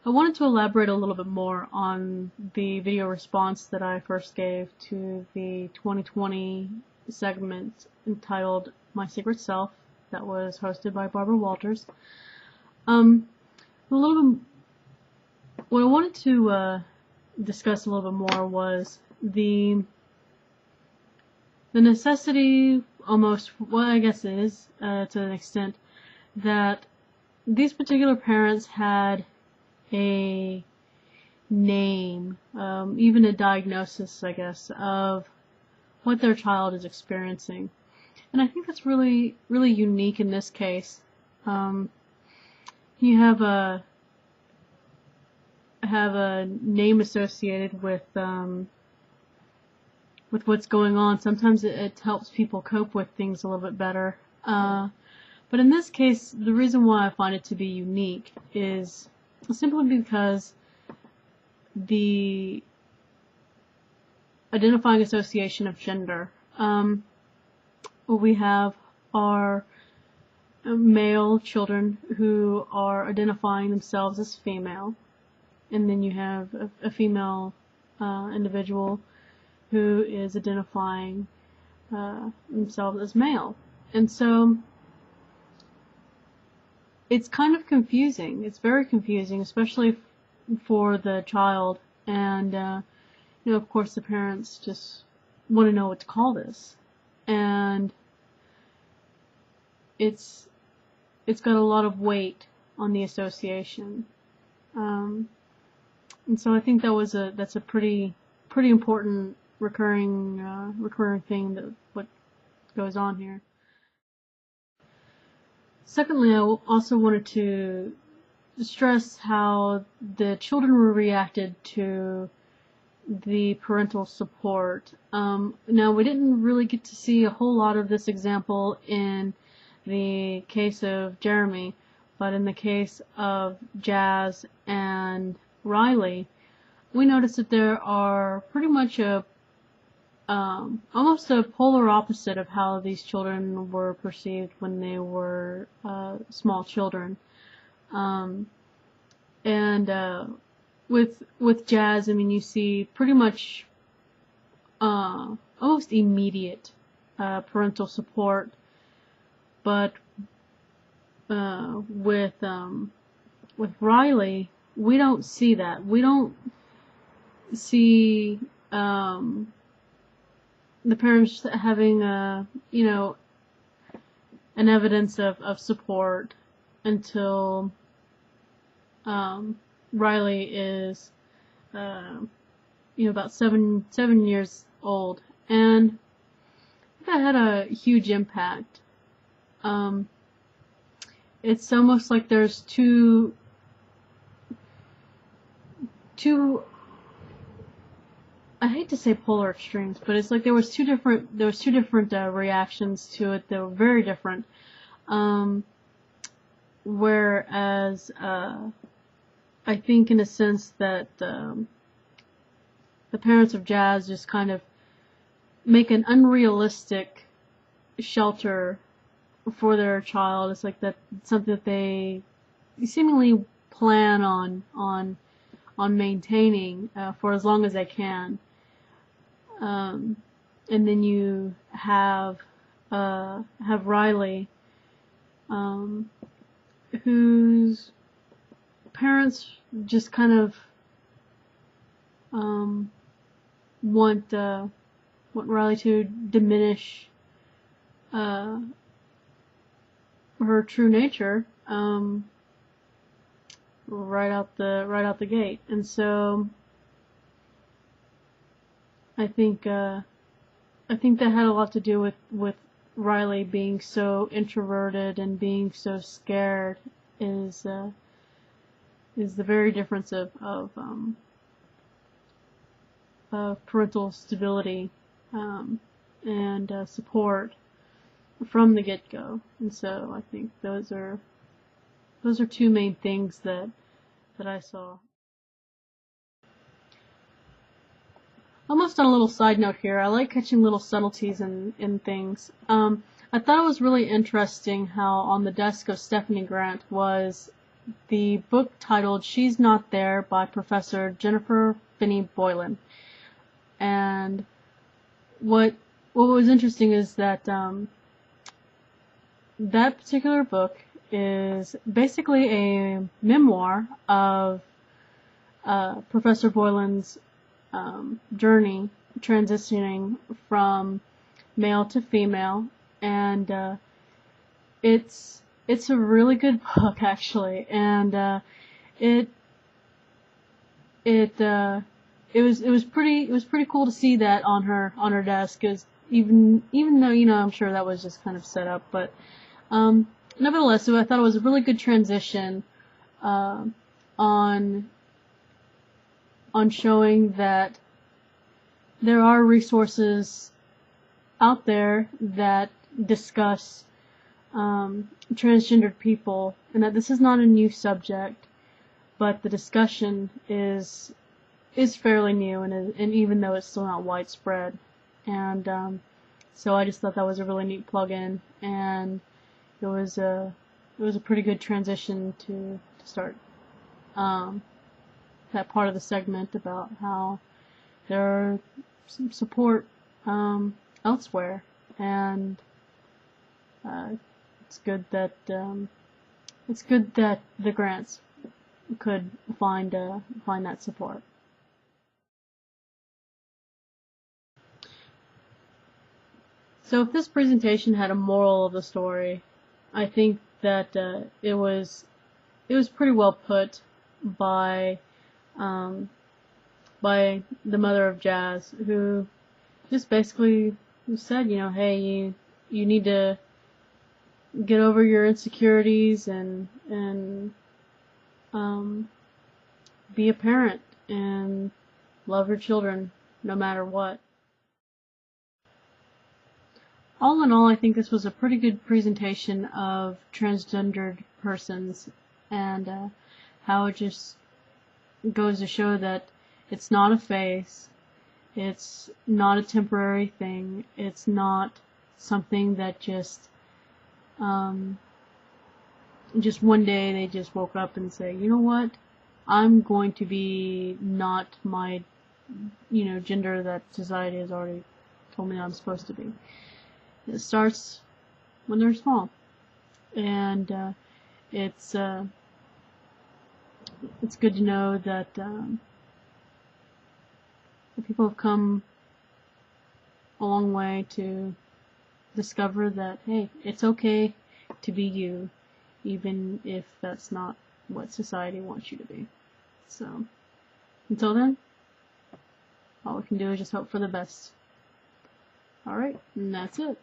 I wanted to elaborate a little bit more on the video response that I first gave to the 2020 segment entitled My Secret Self that was hosted by Barbara Walters. What I wanted to discuss a little bit more was the necessity, almost, well, I guess it is to an extent, that these particular parents had a name, even a diagnosis, I guess, of what their child is experiencing. And I think that's really, really unique in this case. You have a name associated with what's going on. Sometimes it helps people cope with things a little bit better. But in this case, the reason why I find it to be unique is simply because the identifying association of gender. What we have are male children who are identifying themselves as female, and then you have a female individual who is identifying themselves as male. And so it's kind of confusing. It's very confusing, especially for the child. And, of course, the parents just want to know what to call this. And it's got a lot of weight on the association. And so I think that's a pretty important recurring thing that what goes on here. Secondly, I also wanted to stress how the children were reacted to the parental support. Now, we didn't really get to see a whole lot of this example in the case of Jeremy, but in the case of Jazz and Riley, we noticed that there are pretty much almost a polar opposite of how these children were perceived when they were small children. With Jazz, I mean, you see pretty much almost immediate parental support, but with Riley, we don't see that. We don't see the parents having an evidence of support until Riley is about seven years old, and that had a huge impact. It's almost like there's two I hate to say polar extremes, but it's like there was two different reactions to it that were very different. Whereas I think in a sense that the parents of Jazz just kind of make an unrealistic shelter for their child. It's like that's something that they seemingly plan on maintaining for as long as they can. And then you have Riley, whose parents just kind of want Riley to diminish her true nature right out the gate. And so I think that had a lot to do with Riley being so introverted and being so scared is the very difference of parental stability and support from the get-go. And so I think those are two main things that I saw. Almost on a little side note here, I like catching little subtleties in things. I thought it was really interesting how on the desk of Stephanie Grant was the book titled She's Not There by Professor Jennifer Finney Boylan. And what was interesting is that that particular book is basically a memoir of Professor Boylan's journey transitioning from male to female, and it's a really good book actually, and it was pretty cool to see that on her desk, because even though, you know, I'm sure that was just kind of set up, but nevertheless, I thought it was a really good transition on showing that there are resources out there that discuss transgendered people, and that this is not a new subject, but the discussion is fairly new, and even though it's still not widespread, and so I just thought that was a really neat plug-in, and it was a pretty good transition to start that part of the segment about how there are some support elsewhere, and it's good that the grants could find that support. So if this presentation had a moral of the story, I think that it was pretty well put by the mother of Jazz, who just basically said, you know, hey, you need to get over your insecurities and be a parent and love your children no matter what. All in all, I think this was a pretty good presentation of transgendered persons, and how it just goes to show that it's not a phase, it's not a temporary thing, it's not something that just one day they just woke up and say, you know what, I'm going to be not my, you know, gender that society has already told me I'm supposed to be. It starts when they're small, and it's good to know that the people have come a long way to discover that, hey, it's okay to be you, even if that's not what society wants you to be. So, until then, all we can do is just hope for the best. Alright, and that's it.